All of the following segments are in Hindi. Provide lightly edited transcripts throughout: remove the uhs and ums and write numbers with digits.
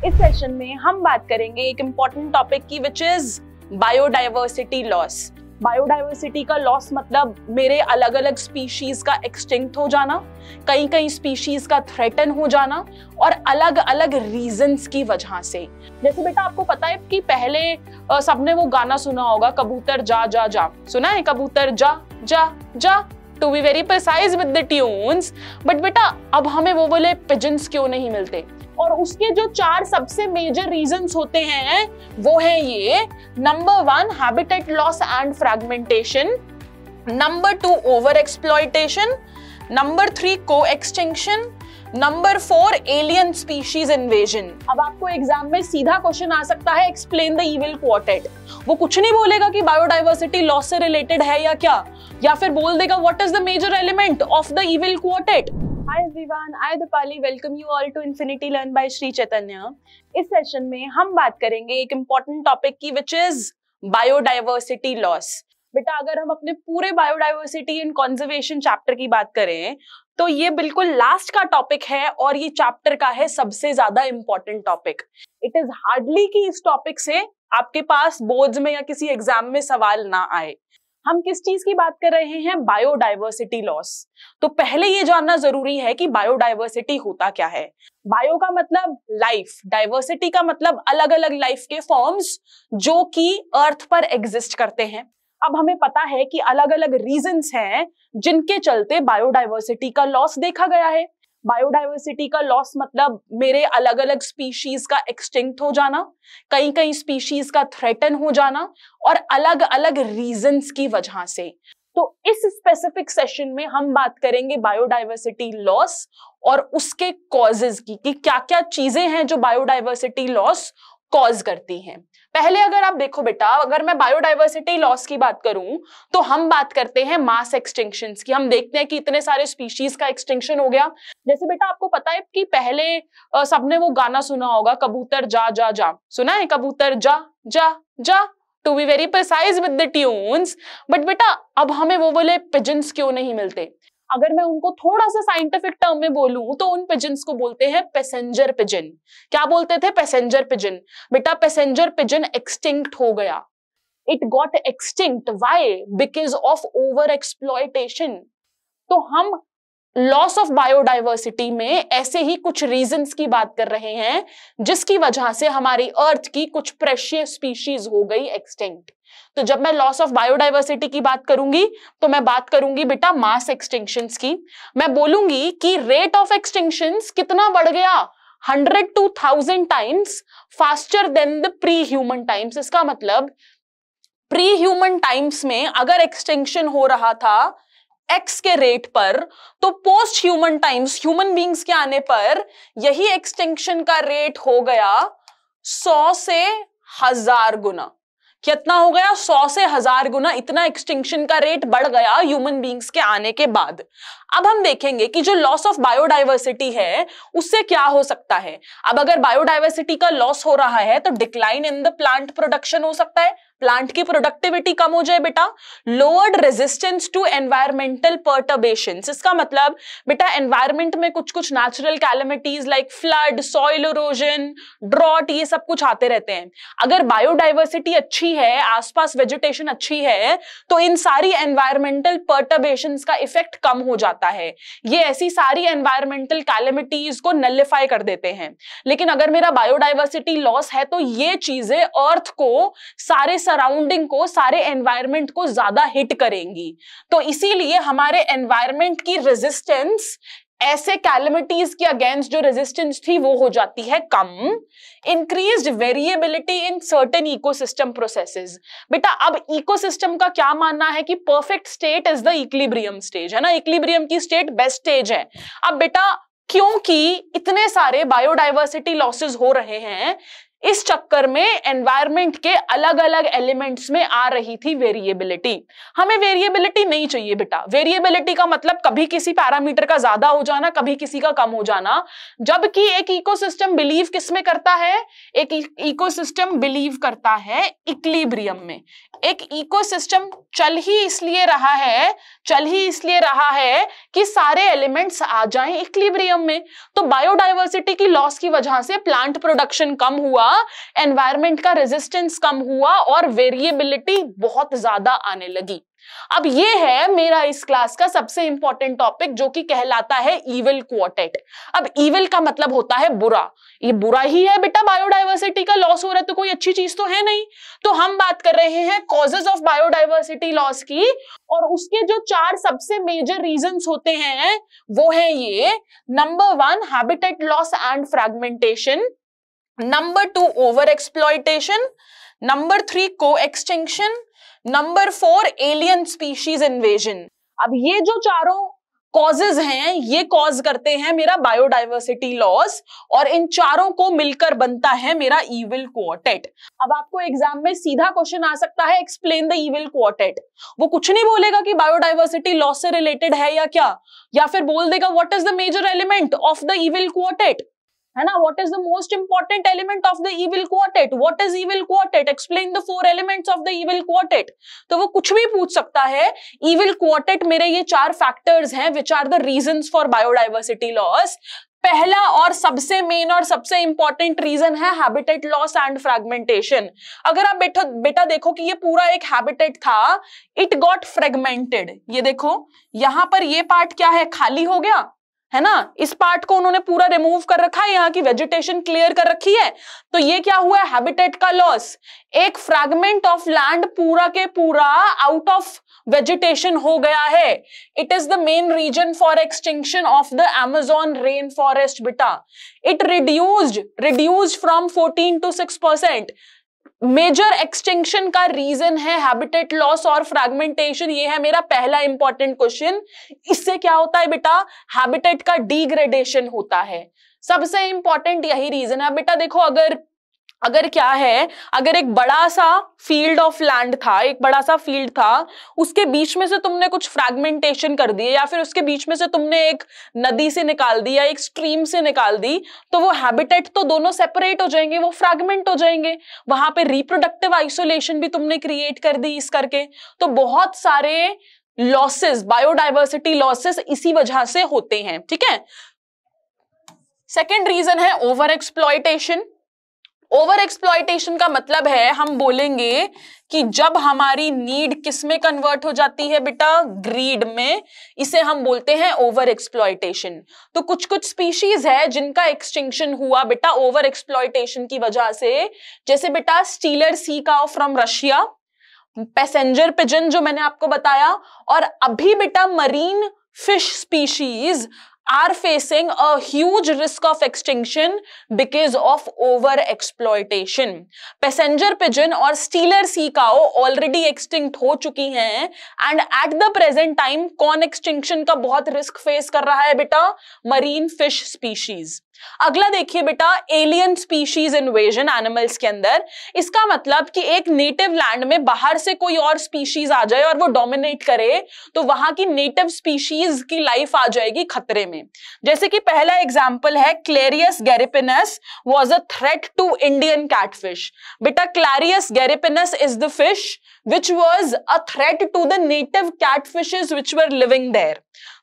इस सेशन में हम बात करेंगे एक इम्पॉर्टेंट टॉपिक की which is biodiversity loss. Biodiversity का लॉस मतलब मेरे अलग अलग स्पीशीज का एक्सटिंक्ट हो जाना, कई कई स्पीशीज का थ्रेटन हो जाना और अलग अलग रीजंस की वजह से। जैसे बेटा आपको पता है कि पहले सबने वो गाना सुना होगा कबूतर जा जा जा, सुना है कबूतर जा जा जा, to be very precise with the tunes. But बेटा अब हमें वो वाले पिजन्स क्यों नहीं मिलते? और उसके जो 4 सबसे मेजर रीजंस होते हैं वो है ये। Number 1 habitat loss and fragmentation, number 2 over exploitation, number 3 को extinction, number 4 alien species invasion. अब आपको एग्जाम में सीधा क्वेश्चन आ सकता है एक्सप्लेन द इविल क्वार्टेट। वो कुछ नहीं बोलेगा कि बायोडाइवर्सिटी लॉस से रिलेटेड है या क्या, या फिर बोल देगा what is the major element of the evil quartet. Hi everyone, I Dipali welcome you all to Infinity Learn by Sri Chaitanya। इस सेशन में हम बात करेंगे एक इम्पॉर्टेंट टॉपिक की विच इज बायोडाइवर्सिटी लॉस। बेटा अगर हम अपने पूरे बायोडाइवर्सिटी एंड कंजर्वेशन चैप्टर की बात करें तो ये बिल्कुल लास्ट का टॉपिक है और ये चैप्टर का है सबसे ज्यादा important topic. It is hardly कि इस टॉपिक से आपके पास बोर्ड्स में या किसी एग्जाम में सवाल ना आए। हम किस चीज की बात कर रहे हैं? Biodiversity loss. तो पहले ये जानना जरूरी है कि बायोडाइवर्सिटी होता क्या है। बायो का मतलब लाइफ, डाइवर्सिटी का मतलब अलग अलग लाइफ के फॉर्म्स जो कि अर्थ पर एग्जिस्ट करते हैं। अब हमें पता है कि अलग अलग रीजंस हैं जिनके चलते बायोडाइवर्सिटी का लॉस देखा गया है। बायोडाइवर्सिटी का लॉस मतलब मेरे अलग अलग स्पीशीज का एक्सटिंक्ट हो जाना, कई कई स्पीशीज का थ्रेटन हो जाना और अलग अलग रीजंस की वजह से। तो इस स्पेसिफिक सेशन में हम बात करेंगे बायोडाइवर्सिटी लॉस और उसके कॉजेज की कि क्या क्या चीजें हैं जो बायोडाइवर्सिटी लॉस कॉज करती हैं। पहले अगर आप देखो बेटा, अगर मैं बायोडाइवर्सिटी लॉस की बात करूं तो हम बात करते हैं मास एक्सटिंक्शंस की। हम देखते हैं कि इतने सारे स्पीशीज का एक्सटिंक्शन हो गया। जैसे बेटा आपको पता है कि पहले सबने वो गाना सुना होगा कबूतर जा जा जा, सुना है कबूतर जा जा जा, to be very precise with the tunes. But बेटा अब हमें वो वाले पिजन्स क्यों नहीं मिलते? अगर मैं उनको थोड़ा सा साइंटिफिक टर्म में बोलूं तो उन पिजन्स को बोलते हैं पैसेंजर पिजन। क्या बोलते थे? Passenger pigeon. बेटा पैसेंजर पिजन एक्सटिंक्ट हो गया। It got extinct, why? Because of over exploitation. तो हम लॉस ऑफ बायोडाइवर्सिटी में ऐसे ही कुछ रीजंस की बात कर रहे हैं जिसकी वजह से हमारी अर्थ की कुछ प्रेशियस स्पीशीज हो गई एक्सटिंक्ट। तो जब मैं लॉस ऑफ बायोडाइवर्सिटी की बात करूंगी तो मैं बात करूंगी बेटा मास एक्सटिंक्शंस की। मैं बोलूंगी कि रेट ऑफ एक्सटिंक्शंस कितना बढ़ गया, 100 to 1000 times faster than the pre human times. इसका मतलब प्री ह्यूमन टाइम्स में अगर एक्सटिंक्शन हो रहा था एक्स के रेट पर, तो post human times, human beings के आने पर यही एक्सटिंक्शन का रेट हो गया 100 से 1000 गुना। कितना हो गया? 100 से 1000 गुना इतना एक्सटिंक्शन का रेट बढ़ गया ह्यूमन बींग्स के आने के बाद। अब हम देखेंगे कि जो लॉस ऑफ बायोडाइवर्सिटी है उससे क्या हो सकता है। अब अगर बायोडाइवर्सिटी का लॉस हो रहा है तो decline in the plant production हो सकता है, प्लांट की प्रोडक्टिविटी कम हो जाए बेटा। Lowered resistance to environmental perturbations. इसका मतलब बेटा एनवायरमेंट में कुछ कुछ natural calamities like flood, soil erosion, drought, ये सब कुछ आते रहते हैं। अगर बायोडाइवर्सिटी अच्छी है, आसपास वेजिटेशन अच्छी है, तो इन सारी एनवायरमेंटल पर्टर्बेशंस का इफेक्ट कम हो जाता है। ये ऐसी सारी एनवायरमेंटल कैलेमिटीज को नलिफाई कर देते हैं। लेकिन अगर मेरा बायोडाइवर्सिटी लॉस है तो ये चीजें अर्थ को, सारे सराउंडिंग को, सारे एनवायरमेंट को ज्यादा हिट करेंगी। तो इसीलिए हमारे एनवायरमेंट की रेजिस्टेंस ऐसे कैलेमिटीज के अगेंस्ट जो रेजिस्टेंस थी वो हो जाती है कम। Increased variability in certain ecosystem processes. बेटा अब इकोसिस्टम का क्या मानना है कि perfect state is the equilibrium stage, है ना। इक्विलिब्रियम की स्टेट बेस्ट स्टेज है। अब बेटा क्योंकि इतने सारे बायोडाइवर्सिटी लॉसेस हो रहे हैं, इस चक्कर में एनवायरमेंट के अलग अलग एलिमेंट्स में आ रही थी वेरिएबिलिटी। हमें वेरिएबिलिटी नहीं चाहिए बेटा। वेरिएबिलिटी का मतलब कभी किसी पैरामीटर का ज्यादा हो जाना, कभी किसी का कम हो जाना। जबकि एक इकोसिस्टम बिलीव किस में करता है? एक इकोसिस्टम बिलीव करता है इक्विलिब्रियम में। एक इकोसिस्टम चल ही इसलिए रहा है कि सारे एलिमेंट्स आ जाएं इक्विलिब्रियम में। तो बायोडायवर्सिटी की लॉस की वजह से प्लांट प्रोडक्शन कम हुआ, एनवायरमेंट का रेजिस्टेंस कम हुआ और वेरिएबिलिटी बहुत ज्यादा आने लगी। अब ये है मेरा इस क्लास का सबसे इंपॉर्टेंट टॉपिक, जो कि कहलाता है इविल क्वार्टेट। अब इविल का मतलब होता है बुरा। ये बुरा ही है बेटा, बायोडायवर्सिटी का लॉस हो रहा है तो कोई अच्छी चीज तो है नहीं। तो हम बात कर रहे हैं कॉजेज ऑफ बायोडायवर्सिटी लॉस की, और उसके जो 4 सबसे मेजर रीजंस होते हैं वो है ये। Number 1 habitat loss and fragmentation, number 2 over exploitation, number 3 को extinction, number 4 alien species invasion. अब ये जो चारों कॉजेज हैं ये कॉज करते हैं मेरा बायोडायवर्सिटी लॉस, और इन चारों को मिलकर बनता है मेरा इविल क्वार्टेट। अब आपको एग्जाम में सीधा क्वेश्चन आ सकता है, एक्सप्लेन द इविल क्वार्टेट। वो कुछ नहीं बोलेगा कि बायोडायवर्सिटी लॉस से रिलेटेड है या क्या, या फिर बोल देगा what is the major element of the evil quartet, है ना। What is the most important element of the evil quartet? What is evil quartet? Explain the 4 elements of the evil quartet. तो वो कुछ भी पूछ सकता है। evil quartet मेरे ये 4 फैक्टर्स हैं which are the reasons for biodiversity loss। पहला और सबसे मेन और सबसे इंपॉर्टेंट रीजन है हैबिटेट लॉस एंड फ्रैगमेंटेशन। अगर आप बेटा देखो कि ये पूरा एक हैबिटेट था, इट गॉट फ्रेगमेंटेड। ये देखो यहां पर ये पार्ट क्या है, खाली हो गया, है ना। इस पार्ट को उन्होंने पूरा रिमूव कर रखा है, यहाँ की वेजिटेशन क्लियर कर रखी है। तो ये क्या हुआ, हैबिटेट का लॉस। एक फ्रैगमेंट ऑफ लैंड पूरा के पूरा आउट ऑफ वेजिटेशन हो गया है। It is the main reason for extinction of the Amazon rain forest बेटा। It reduced from 14 to 6%। Major extinction का रीजन है हैबिटेट लॉस और फ्रैगमेंटेशन। ये है मेरा पहला इंपॉर्टेंट क्वेश्चन। इससे क्या होता है बेटा, हैबिटेट का डिग्रेडेशन होता है। सबसे इंपॉर्टेंट यही रीजन है बेटा। देखो अगर क्या है, अगर एक बड़ा सा फील्ड ऑफ लैंड था, उसके बीच में से तुमने कुछ फ्रैगमेंटेशन कर दी, या फिर उसके बीच में से तुमने एक नदी से निकाल दी या एक स्ट्रीम से निकाल दी, तो वो हैबिटेट तो दोनों सेपरेट हो जाएंगे, वो फ्रैगमेंट हो जाएंगे। वहां पे रिप्रोडक्टिव आइसोलेशन भी तुमने क्रिएट कर दी इस करके। तो बहुत सारे लॉसेस, बायोडायवर्सिटी लॉसेस इसी वजह से होते हैं, ठीक है। सेकेंड रीजन है ओवर एक्सप्लॉयटेशन। ओवर एक्सप्लॉयटेशन का मतलब है, हम बोलेंगे कि जब हमारी नीड किस में कन्वर्ट हो जाती है बेटा, ग्रीड में, इसे हम बोलते हैं ओवर एक्सप्लॉयटेशन। तो कुछ स्पीशीज है जिनका एक्सटिंक्शन हुआ बेटा ओवर एक्सप्लॉयटेशन की वजह से। जैसे बेटा Steller sea cow from Russia, passenger pigeon जो मैंने आपको बताया, और अभी बेटा marine fish species are facing a huge risk of extinction because of over exploitation. Passenger pigeon और stealer sea cow already extinct हो चुकी हैं, and at the present time कौन extinction का बहुत risk face कर रहा है बेटा, marine fish species। अगला देखिए बेटा, एलियन स्पीशीज इन्वेजन एनिमल्स के अंदर। इसका मतलब कि एक नेटिव लैंड में बाहर से कोई और स्पीशीज आ जाए और वो डोमिनेट करे, तो वहां की नेटिव स्पीशीज की लाइफ आ जाएगी खतरे में। जैसे कि पहला एग्जांपल है, Clarias gariepinus was a threat to Indian catfish. बेटा Clarias gariepinus is the fish which was a threat to the native catfishes which were living there.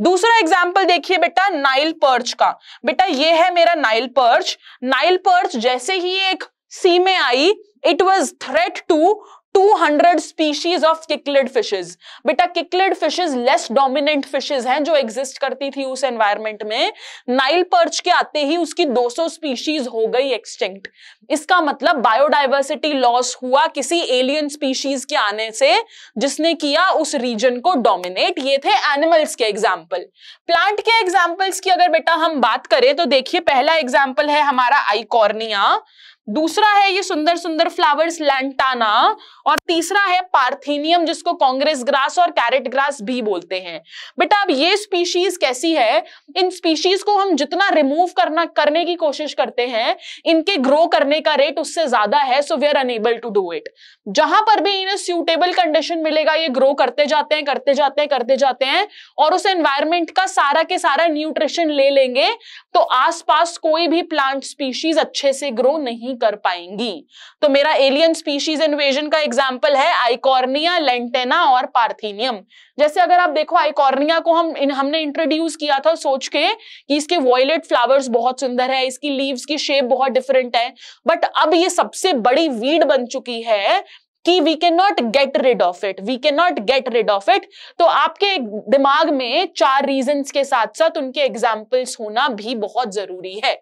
दूसरा एग्जाम्पल देखिए बेटा नाइल पर्च का। बेटा ये है मेरा नाइल पर्च। नाइल पर्च जैसे ही एक सी में आई, it was threat to 200 species of cichlid fishes. बेटा cichlid fishes less dominant fishes हैं जो एग्जिस्ट करती थी उस एनवायरमेंट में। नाइल पर्च के आते ही उसकी 200 स्पीशीज हो गई एक्सटिंक्ट। इसका मतलब बायोडायवर्सिटी लॉस हुआ किसी एलियन स्पीशीज के आने से, जिसने किया उस रीजन को डोमिनेट। ये थे एनिमल्स के एग्जाम्पल। प्लांट के एग्जाम्पल्स की अगर बेटा हम बात करें तो देखिए, पहला एग्जाम्पल है हमारा आइकॉर्निया। दूसरा है ये सुंदर सुंदर फ्लावर्स लैंटाना, और तीसरा है पार्थेनियम जिसको कांग्रेस ग्रास और कैरेट ग्रास भी बोलते हैं। बेटा अब ये स्पीशीज कैसी है, इन स्पीशीज को हम जितना रिमूव करने की कोशिश करते हैं, इनके ग्रो करने का रेट उससे ज्यादा है, so we are unable to do it. जहां पर भी इन्हें सूटेबल कंडीशन मिलेगा ये ग्रो करते जाते हैं करते जाते हैं करते जाते हैं, और उस एनवायरमेंट का सारा के सारा न्यूट्रिशन ले लेंगे, तो आसपास कोई भी प्लांट स्पीशीज अच्छे से ग्रो नहीं कर पाएंगी। तो मेरा एलियन स्पीशीज इन्वेजन का एग्जांपल है आइकॉर्निया, लेंटेना और पार्थेनियम। जैसे अगर आप देखो आइकॉर्निया को हमने इंट्रोड्यूस किया था सोच के कि इसके वॉयलेट फ्लावर्स बहुत सुंदर है, इसकी लीव्स की शेप बहुत डिफरेंट है, बट अब ये सबसे बड़ी वीड बन चुकी है कि we can not get rid of it, we can not get rid of it. तो आपके दिमाग में 4 रीजंस के साथ साथ उनके एग्जाम्पल्स होना भी बहुत जरूरी है।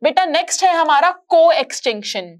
बेटा नेक्स्ट है हमारा को एक्सटिंक्शन,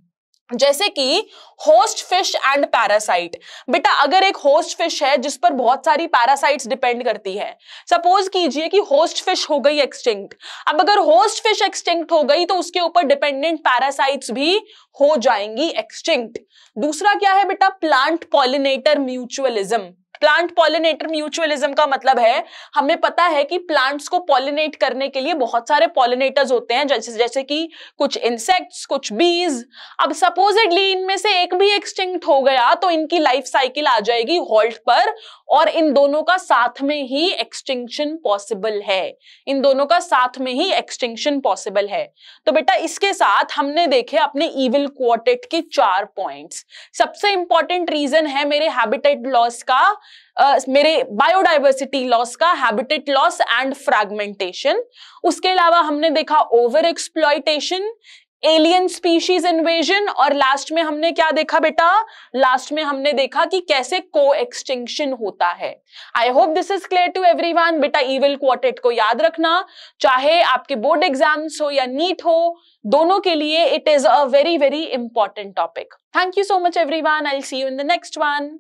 जैसे कि होस्ट फिश एंड पैरासाइट। बेटा अगर एक होस्ट फिश है जिस पर बहुत सारी पैरासाइट्स डिपेंड करती है, सपोज कीजिए कि होस्ट फिश हो गई एक्सटिंक्ट। अब अगर होस्ट फिश एक्सटिंक्ट हो गई तो उसके ऊपर डिपेंडेंट पैरासाइट्स भी हो जाएंगी एक्सटिंक्ट। दूसरा क्या है बेटा, plant pollinator mutualism. Plant pollinator mutualism का मतलब है हमें पता है कि प्लांट्स को पॉलिनेट करने के लिए बहुत सारे पॉलिनेटर्स होते हैं, जैसे कि कुछ इंसेक्ट्स, कुछ बीज। अब सपोजिटली इनमें से एक भी एक्सटिंक्ट हो गया तो इनकी लाइफ साइकिल आ जाएगी हॉल्ट पर, और इन दोनों का साथ में ही एक्सटिंक्शन पॉसिबल है, इन दोनों का साथ में ही एक्सटिंक्शन पॉसिबल है। तो बेटा इसके साथ हमने देखे अपने इविल क्वार्टेट के 4 पॉइंट्स। सबसे इंपॉर्टेंट रीजन है मेरे हैबिटेट लॉस का, मेरे बायोडाइवर्सिटी लॉस का, हैबिटेट लॉस एंड फ्रैगमेंटेशन। उसके अलावा हमने देखा over exploitation, alien species invasion, और लास्ट में हमने क्या देखा बेटा, लास्ट में हमने देखा कि कैसे को एक्सटिंक्शन होता है। I hope this is clear to everyone. बेटा इविल क्वार्टेट को याद रखना, चाहे आपके बोर्ड एग्जाम्स हो या नीट हो, दोनों के लिए it is a very very important topic. Thank you so much everyone, I will see you in the next one.